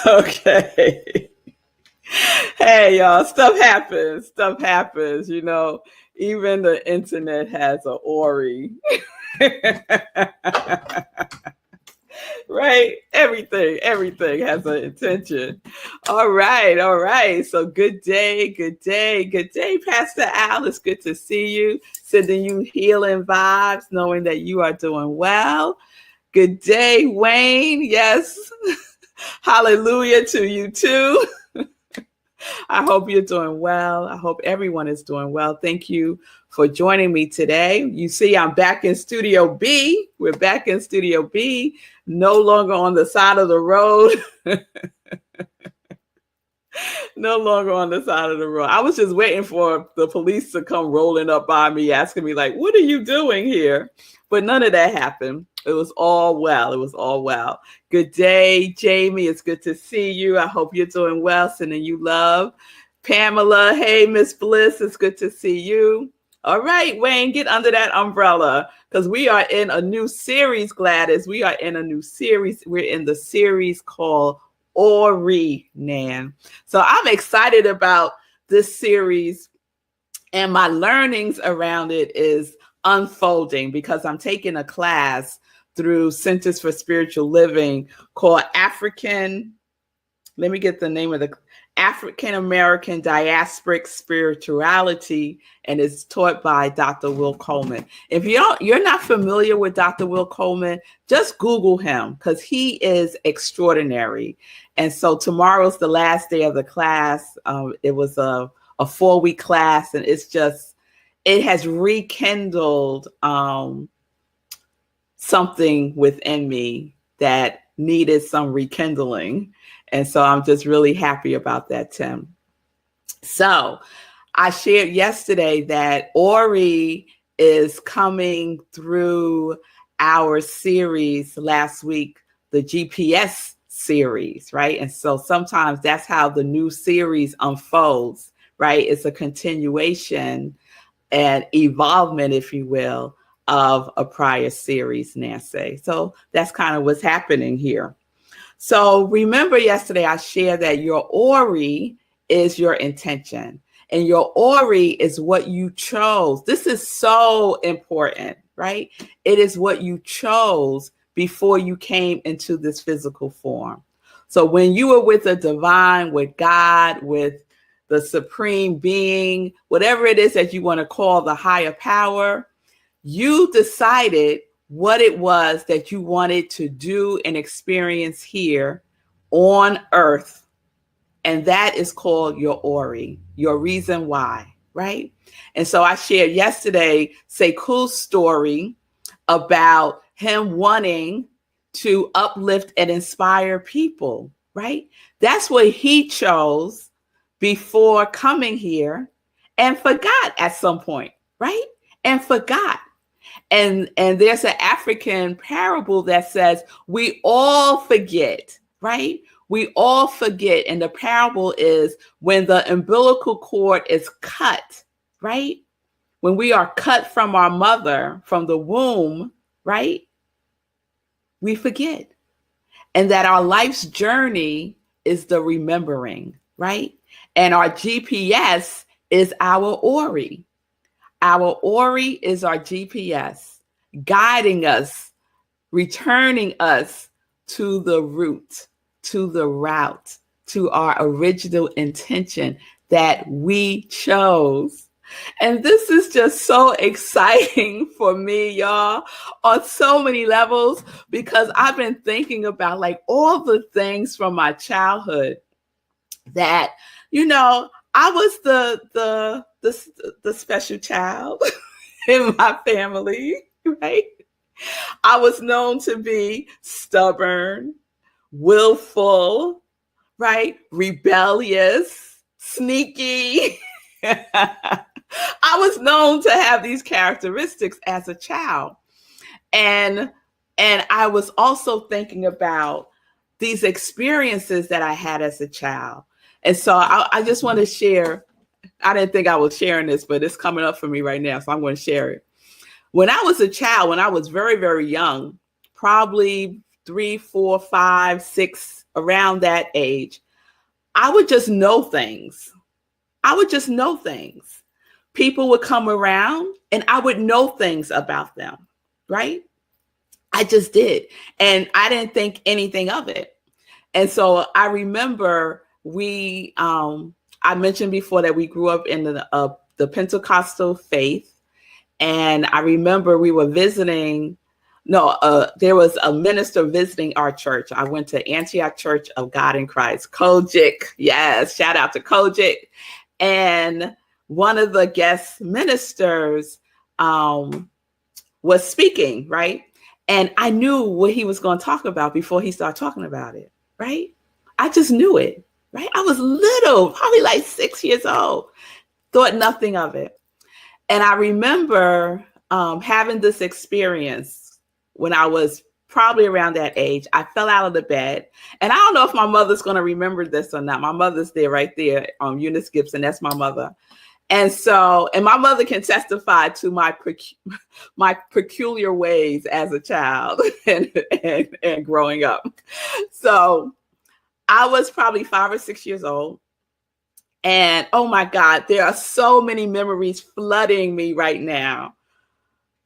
Okay. Hey, y'all, stuff happens. Stuff happens. Even the internet has a Ori. Right? Everything has an intention. All right. So good day, Pastor Al. It's good to see you. Sending you healing vibes, knowing that you are doing well. Good day, Wayne. Yes. Hallelujah to you too. I hope you're doing well. I hope everyone is doing well. Thank you for joining me today. You see, I'm back in Studio B. We're back in Studio B, no longer on the side of the road. No longer on the side of the road. I was just waiting for the police to come rolling up by me, asking me, like, what are you doing here? But none of that happened. It was all well. Good day, Jamie. It's good to see you. I hope you're doing well. Sending you love. Pamela, hey, Miss Bliss. It's good to see you. All right, Wayne, get under that umbrella because we are in a new series, Gladys. We are in a new series. We're in the series called Ori, Nan. So I'm excited about this series, and my learnings around it is unfolding because I'm taking a class through Centers for Spiritual Living called African American Diasporic Spirituality, and it's taught by Dr. Will Coleman. If you're not familiar with Dr. Will Coleman, just Google him because he is extraordinary. And so tomorrow's the last day of the class. It was a 4-week class, and it has rekindled something within me that needed some rekindling. And so I'm just really happy about that, Tim. So I shared yesterday that Ori is coming through our series last week, the GPS series, right? And so sometimes that's how the new series unfolds, right? It's a continuation and evolvement, if you will, of a prior series, Nancy. So that's kind of what's happening here. So remember yesterday I shared that your Ori is your intention, and your Ori is what you chose. This is so important, right? It is what you chose before you came into this physical form. So when you were with the divine, with God, with the supreme being, whatever it is that you want to call the higher power, you decided what it was that you wanted to do and experience here on earth. And that is called your Ori, your reason why, right? And so I shared yesterday Sekou's story about him wanting to uplift and inspire people, right? That's what he chose before coming here and forgot at some point, right? And forgot. And there's an African parable that says we all forget, right? We all forget. And the parable is when the umbilical cord is cut, right? When we are cut from our mother, from the womb, right? We forget. And that our life's journey is the remembering, right? And our GPS is our Ori. Our Ori is our GPS, guiding us, returning us to the root, to the route, to our original intention that we chose. And this is just so exciting for me, y'all, on so many levels, because I've been thinking about like all the things from my childhood that, I was the special child in my family, right? I was known to be stubborn, willful, right? Rebellious, sneaky. I was known to have these characteristics as a child. And I was also thinking about these experiences that I had as a child. And so I just want to share. I didn't think I was sharing this, but it's coming up for me right now. So I'm going to share it. When I was a child, when I was very, very young, probably 3, 4, 5, 6 around that age, I would just know things. I would just know things. People would come around and I would know things about them, right? I just did. And I didn't think anything of it. And so I remember I mentioned before that we grew up in the Pentecostal faith. And I remember we were visiting, there was a minister visiting our church. I went to Antioch Church of God in Christ, Kojic. Yes, shout out to Kojic. And one of the guest ministers was speaking, right? And I knew what he was going to talk about before he started talking about it, right? I just knew it, right? I was little, probably like 6 years old, thought nothing of it. And I remember having this experience when I was probably around that age. I fell out of the bed. And I don't know if my mother's going to remember this or not. My mother's there, right there, Eunice Gibson. That's my mother. And so, and my mother can testify to my peculiar ways as a child and growing up. So I was probably 5 or 6 years old. And oh my God, there are so many memories flooding me right now.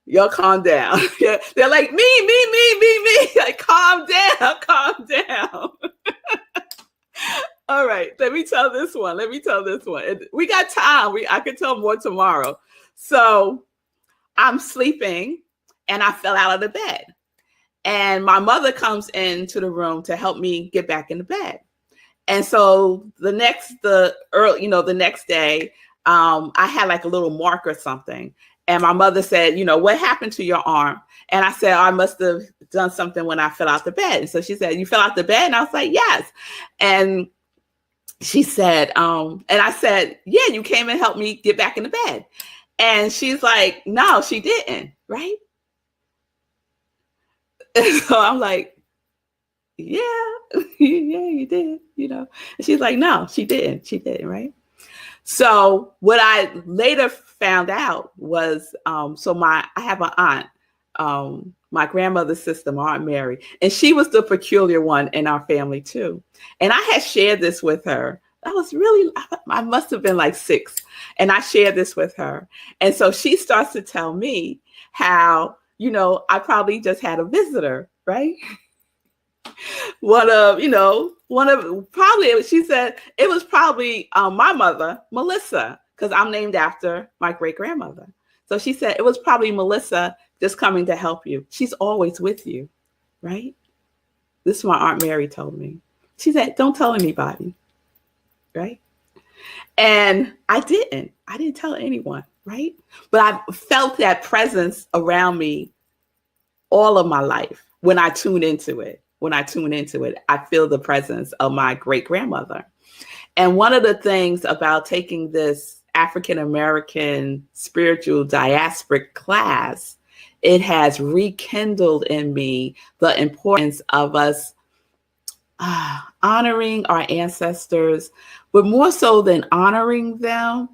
Y'all calm down. They're like, me. Like, calm down. All right, let me tell this one. We got time. I could tell more tomorrow. So I'm sleeping and I fell out of the bed. And my mother comes into the room to help me get back in the bed. And so the next day, I had like a little mark or something. And my mother said, what happened to your arm? And I said, I must have done something when I fell out the bed. And so she said, you fell out the bed? And I was like, yes. And she said, and I said, yeah, you came and helped me get back in the bed. And she's like, no, she didn't. Right. And so I'm like, yeah, you did, And she's like, no, she didn't. Right. So what I later found out was, I have an aunt, my grandmother's sister, my Aunt Mary, and she was the peculiar one in our family too. And I had shared this with her. I must have been like 6. And I shared this with her. And so she starts to tell me how, I probably just had a visitor, right? She said it was probably my mother, Melissa, because I'm named after my great grandmother. So she said it was probably Melissa just coming to help you. She's always with you, right? This is what my Aunt Mary told me. She said, don't tell anybody, right? And I didn't tell anyone, right? But I felt that presence around me all of my life. When I tune into it, I feel the presence of my great grandmother. And one of the things about taking this African-American spiritual diasporic class, it has rekindled in me the importance of us honoring our ancestors, but more so than honoring them,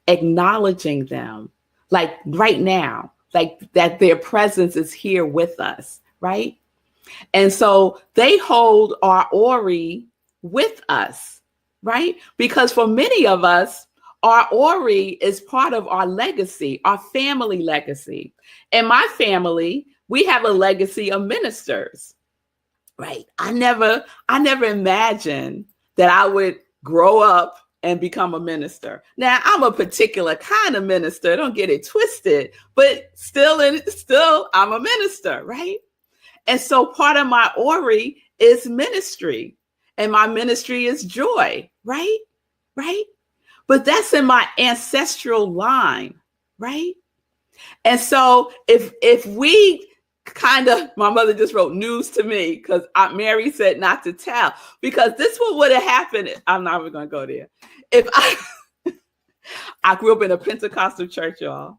acknowledging them, like right now, like that their presence is here with us, right? And so they hold our Ori with us, right? Because for many of us, our Ori is part of our legacy, our family legacy. In my family, we have a legacy of ministers, right? I never imagined that I would grow up and become a minister. Now, I'm a particular kind of minister, don't get it twisted, but still I'm a minister, right? And so part of my Ori is ministry, and my ministry is joy, right? Right? But that's in my ancestral line, right? And so if we my mother just wrote news to me because Aunt Mary said not to tell, because this would have happened. I'm not even going to go there. If I grew up in a Pentecostal church, y'all.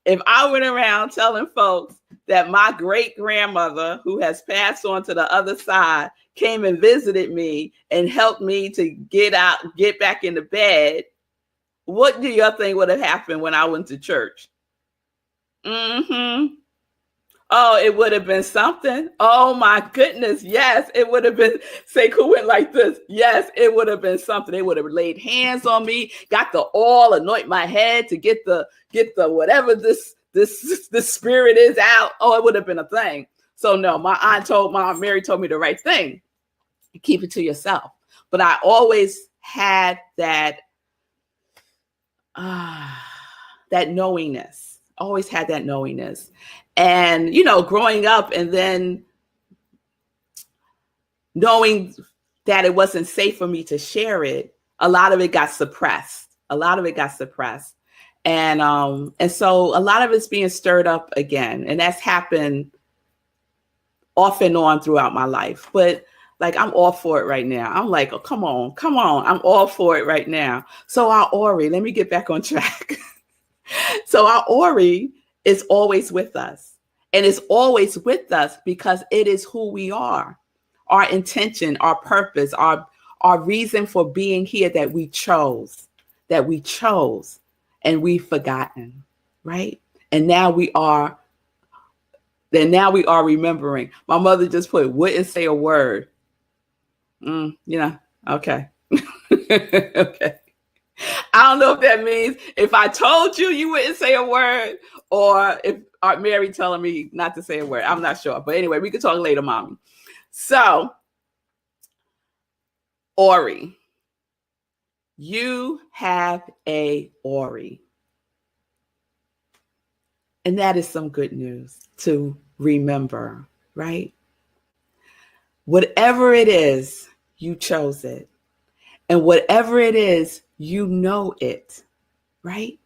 If I went around telling folks that my great grandmother, who has passed on to the other side, came and visited me and helped me to get back into bed, what do y'all think would have happened when I went to church? Oh, it would have been something. Oh my goodness. Yes, it would have been. Sekou went like this. Yes, it would have been something. They would have laid hands on me, got the oil, anoint my head to get the whatever this spirit is out. Oh, it would have been a thing. So no, my Aunt Mary told me the right thing. Keep it to yourself. But I always had that that knowingness. Always had that knowingness. And, growing up and then knowing that it wasn't safe for me to share it, a lot of it got suppressed. And so a lot of it's being stirred up again. And that's happened off and on throughout my life. But like, I'm all for it right now. I'm like, oh, come on. I'm all for it right now. So our Ori, let me get back on track. So our Ori is always with us. And it's always with us because it is who we are. Our intention, our purpose, our reason for being here that we chose, and we've forgotten, right? And now we are remembering. My mother just wouldn't say a word. Okay. Okay. I don't know if that means if I told you, you wouldn't say a word, or if Aunt Mary telling me not to say a word. I'm not sure. But anyway, we can talk later, Mommy. So, Ori, you have a Ori. And that is some good news to remember, right? Whatever it is, you chose it. And whatever it is, you know it, right?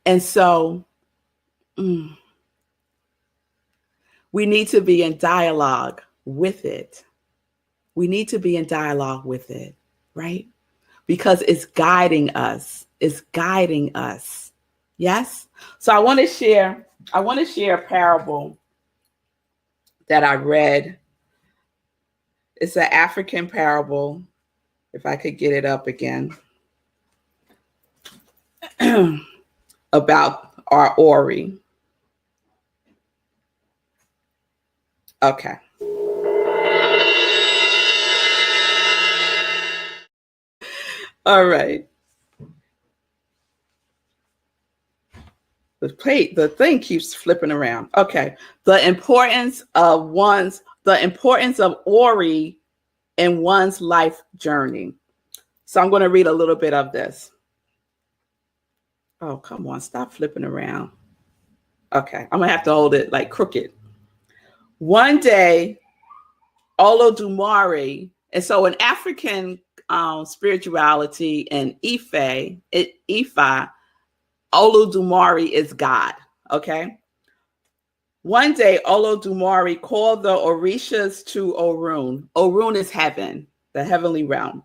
And so we need to be in dialogue with it. Right? Because it's guiding us. Yes? So I want to share a parable that I read. It's an African parable. If I could get it up again, about our Ori. Okay. All right. The thing keeps flipping around. Okay. The importance of Ori in one's life journey. So I'm going to read a little bit of this. Oh, come on. Stop flipping around. Okay. I'm going to have to hold it like crooked. One day, Olodumare, and so in African spirituality and Ife, Olodumare is God. Okay. One day, Olodumare called the Orishas to Orun. Orun is heaven, the heavenly realm,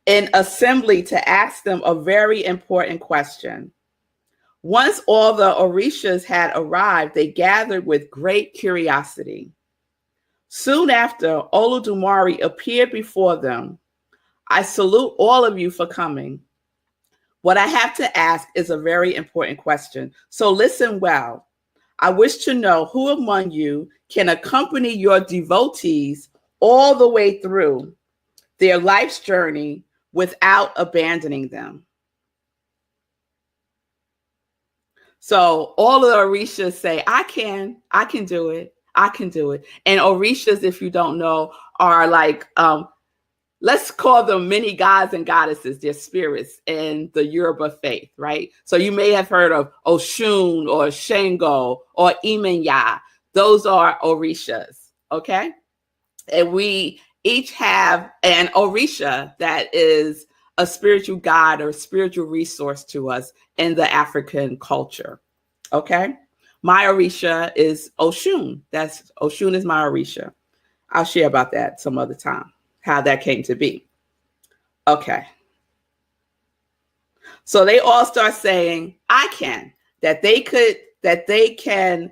in assembly to ask them a very important question. Once all the Orishas had arrived, they gathered with great curiosity. Soon after, Olodumare appeared before them. I salute all of you for coming. What I have to ask is a very important question, so listen well. I wish to know who among you can accompany your devotees all the way through their life's journey without abandoning them. So all of the Orishas say, I can do it. And Orishas, if you don't know, are like, let's call them mini gods and goddesses. They're spirits in the Yoruba faith, right? So you may have heard of Oshun or Shango or Imenya. Those are Orishas, okay? And we each have an Orisha that is a spiritual god or spiritual resource to us in the African culture, okay? My Orisha is Oshun. Oshun is my Orisha. I'll share about that some other time, how that came to be. Okay. So they all start saying, I can, that they can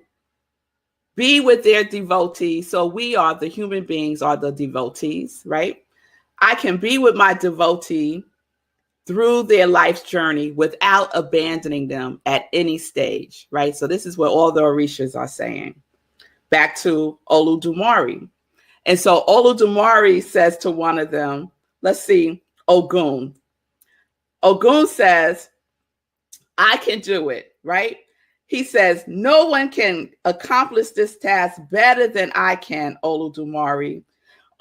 be with their devotees. So we are the human beings, are the devotees, right? I can be with my devotee through their life's journey without abandoning them at any stage, right? So this is what all the Orishas are saying. Back to Oludumare. And so Oludumare says to one of them, let's see, Ogun. Ogun says, I can do it, right? He says, no one can accomplish this task better than I can, Oludumare.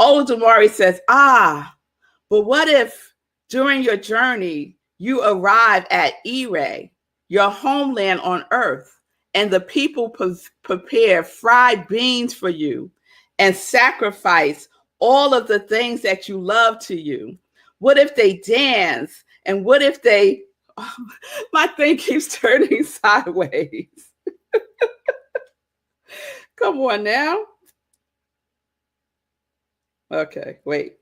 Oludumare says, but what if during your journey, you arrive at Ire, your homeland on earth, and the people prepare fried beans for you and sacrifice all of the things that you love to you? What if they dance? And what if they, my thing keeps turning sideways. Come on now. Okay, wait.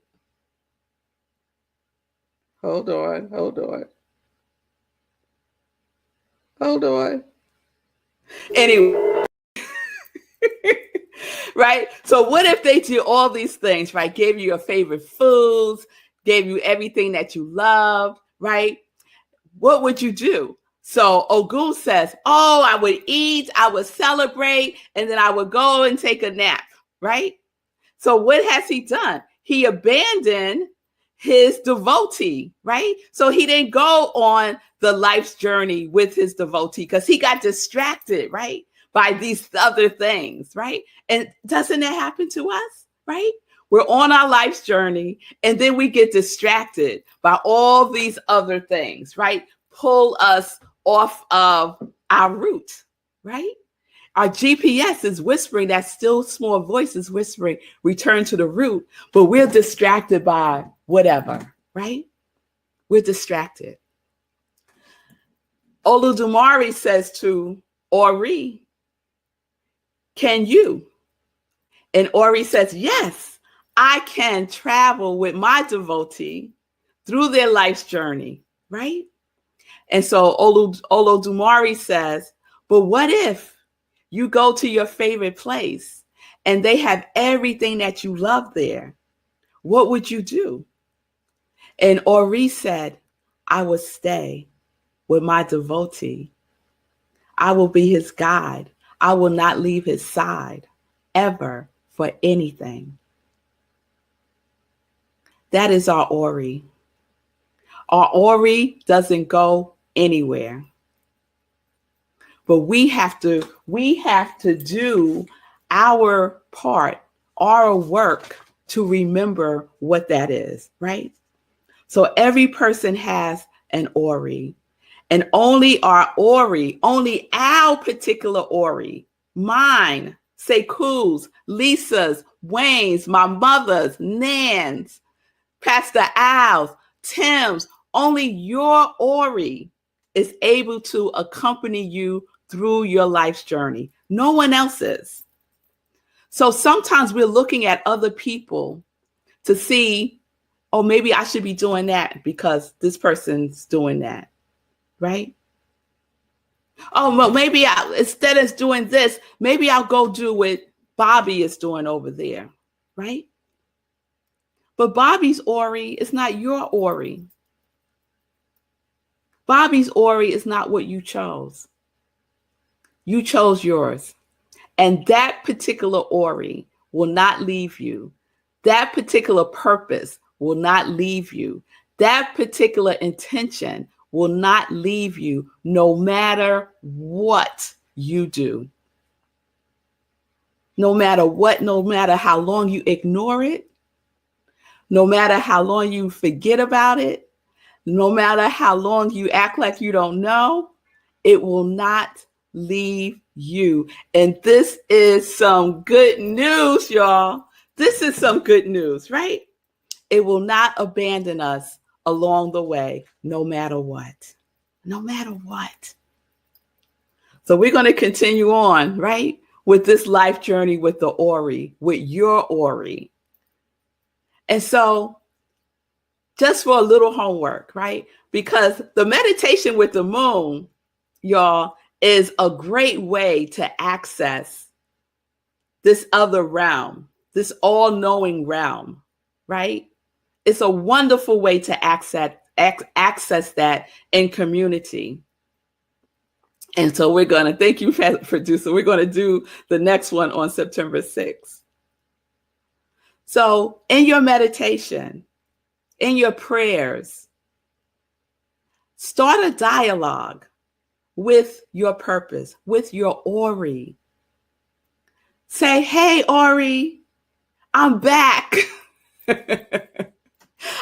Hold on. Anyway, right? So what if they do all these things, right? Gave you your favorite foods, gave you everything that you love, right? What would you do? So Ogun says, I would eat, I would celebrate, and then I would go and take a nap, right? So what has he done? He abandoned his devotee, right? So he didn't go on the life's journey with his devotee because he got distracted, right? By these other things, right? And doesn't that happen to us, right? We're on our life's journey and then we get distracted by all these other things, right? Pull us off of our route, right? Our GPS is whispering, that still small voice is whispering, return to the root, but we're distracted by whatever, right? We're distracted. Oludumare says to Ori, can you? And Ori says, yes, I can travel with my devotee through their life's journey, right? And so Oludumare says, but what if you go to your favorite place and they have everything that you love there? What would you do? And Ori said, I will stay with my devotee. I will be his guide. I will not leave his side ever for anything. That is our Ori. Our Ori doesn't go anywhere. But we have to do our part, our work to remember what that is, right? So every person has an Ori, and only our Ori, only our particular Ori, mine, Sekou's, Lisa's, Wayne's, my mother's, Nan's, Pastor Al's, Tim's, only your Ori is able to accompany you through your life's journey. No one else is. So sometimes we're looking at other people to see, maybe I should be doing that because this person's doing that, right? Well, maybe instead of doing this, maybe I'll go do what Bobby is doing over there, right? But Bobby's Ori is not your Ori. Bobby's Ori is not what you chose. You chose yours. And that particular Ori will not leave you. That particular purpose will not leave you. That particular intention will not leave you no matter what you do. No matter what, no matter how long you ignore it, no matter how long you forget about it, no matter how long you act like you don't know, it will not leave you. And this is some good news, y'all. This is some good news, right? It will not abandon us along the way, no matter what. No matter what. So we're going to continue on, right? With this life journey with the Ori, with your Ori. And so just for a little homework, right? Because the meditation with the moon, y'all, is a great way to access this other realm, this all-knowing realm, right? It's a wonderful way to access access that in community. And so we're going to, thank you, producer. We're going to do the next one on September 6th. So in your meditation, in your prayers, start a dialogue with your purpose, with your Ori. Say, hey, Ori, I'm back.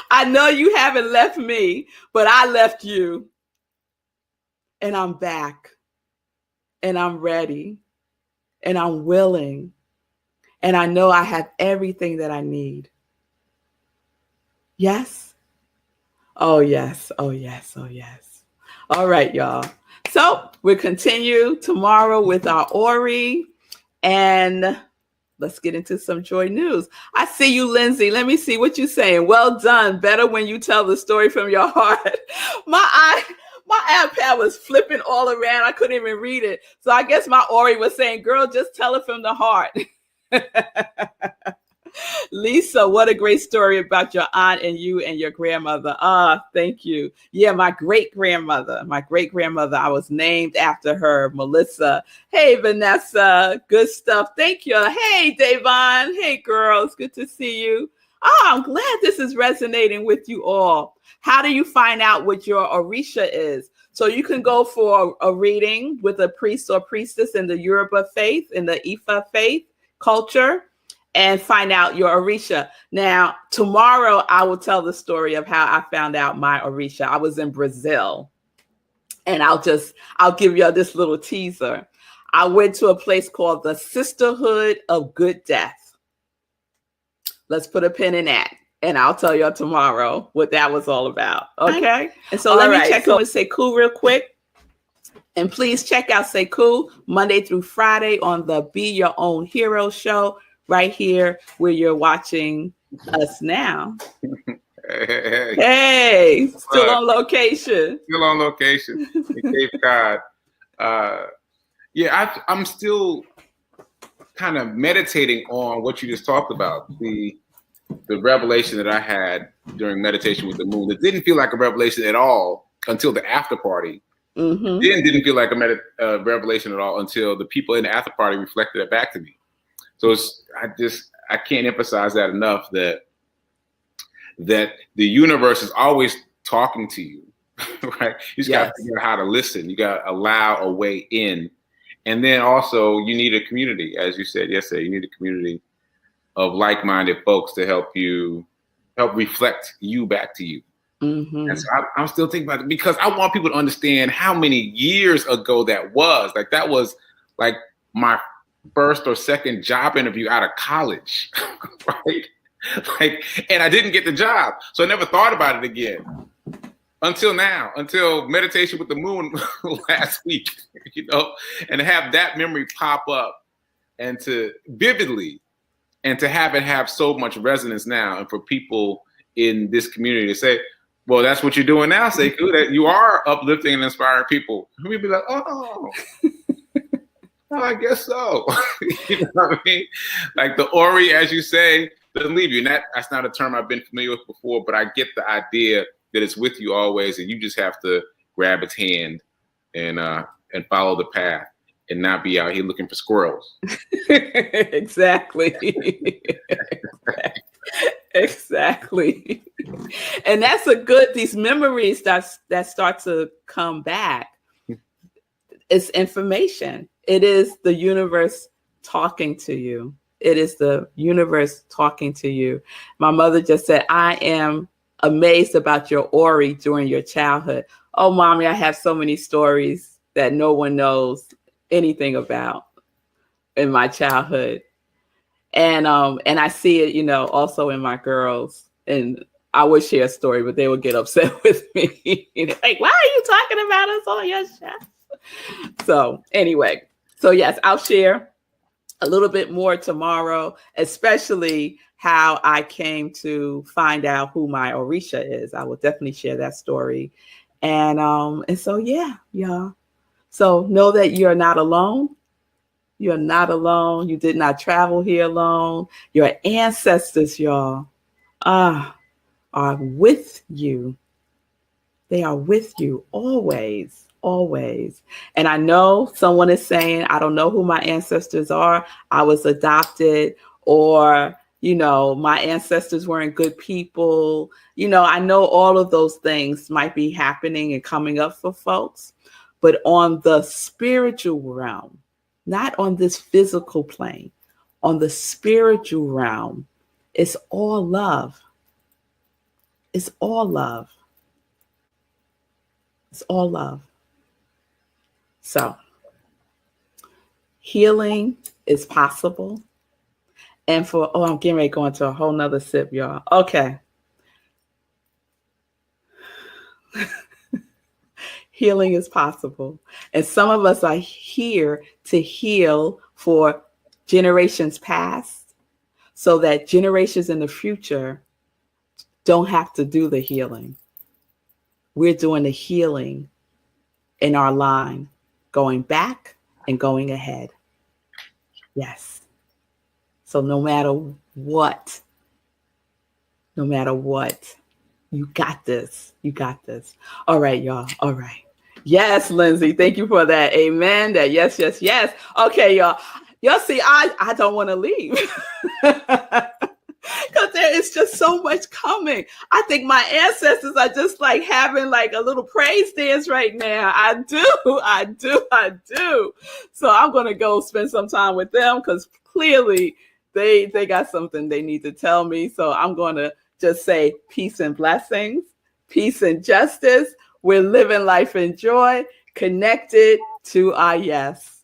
I know you haven't left me, but I left you. And I'm back. And I'm ready. And I'm willing. And I know I have everything that I need. Yes? Oh, yes. Oh, yes. Oh, yes. All right, y'all. So we'll continue tomorrow with our Ori. And let's get into some joy news. I see you, Lindsay. Let me see what you're saying. Well done. Better when you tell the story from your heart. My iPad was flipping all around. I couldn't even read it. So I guess my Ori was saying, girl, just tell it from the heart. Lisa, what a great story about your aunt and you and your grandmother. Thank you. Yeah, my great-grandmother, I was named after her, Melissa. Hey, Vanessa, good stuff. Thank you. Hey, Davon. Hey, girls, good to see you. I'm glad this is resonating with you all. How do you find out what your Orisha is? So you can go for a reading with a priest or priestess in the Yoruba faith, in the Ifa faith culture, and find out your Orisha. Now, tomorrow, I will tell the story of how I found out my Orisha. I was in Brazil, and I'll give you this little teaser. I went to a place called the Sisterhood of Good Death. Let's put a pin in that, and I'll tell you tomorrow what that was all about, okay? And so let me check in with Sekou real quick. And please check out Sekou Monday through Friday on the Be Your Own Hero show, right here where you're watching us now. Hey, still on location. Still on location in Cape Cod. I'm still kind of meditating on what you just talked about, the revelation that I had during meditation with the moon. It didn't feel like a revelation at all until the after party. Mm-hmm. Then didn't feel like a revelation at all until the people in the after party reflected it back to me. So I can't emphasize that enough, that the universe is always talking to you, right? You just got to figure out how to listen. You got to allow a way in. And then also you need a community, as you said yesterday, you need a community of like-minded folks to help reflect you back to you. Mm-hmm. And so I'm still thinking about it because I want people to understand how many years ago that was. Like that was like my first or second job interview out of college, right? And I didn't get the job. So I never thought about it again until now, until meditation with the moon last week, and to have that memory pop up and to vividly, and to have it have so much resonance now. And for people in this community to say, well, that's what you're doing now, Sekou, that you are uplifting and inspiring people. We'd be like, oh, I guess so. You know what I mean? Like the Ori, as you say, doesn't leave you. And that's not a term I've been familiar with before, but I get the idea that it's with you always, and you just have to grab its hand and follow the path and not be out here looking for squirrels. Exactly. Exactly. And that's these memories that start to come back. It's information. It is the universe talking to you. It is the universe talking to you. My mother just said, I am amazed about your Ori during your childhood. Oh, Mommy, I have so many stories that no one knows anything about in my childhood. And I see it, also in my girls. And I would share a story, but they would get upset with me. Like, why are you talking about us on your show? So anyway, yes, I'll share a little bit more tomorrow, especially how I came to find out who my Orisha is. I will definitely share that story. And so, yeah, y'all. So know that you're not alone. You're not alone. You did not travel here alone. Your ancestors, y'all, are with you. They are with you always, always. And I know someone is saying, I don't know who my ancestors are. I was adopted, or, my ancestors weren't good people. I know all of those things might be happening and coming up for folks, but on the spiritual realm, not on this physical plane, on the spiritual realm, it's all love. It's all love. It's all love. So, healing is possible. And I'm getting ready to go into a whole nother sip, y'all. Okay. Healing is possible. And some of us are here to heal for generations past, so that generations in the future don't have to do the healing. We're doing the healing in our line, going back and going ahead. Yes. So no matter what, you got this. You got this. All right, y'all. All right. Yes, Lindsay. Thank you for that. Amen. That yes, yes, yes. Okay, y'all. Y'all see, I don't want to leave. Because there is just so much coming. I think my ancestors are just like having like a little praise dance right now. I do. So I'm going to go spend some time with them, because clearly they got something they need to tell me. So I'm going to just say peace and blessings, peace and justice. We're living life in joy, connected to our yes.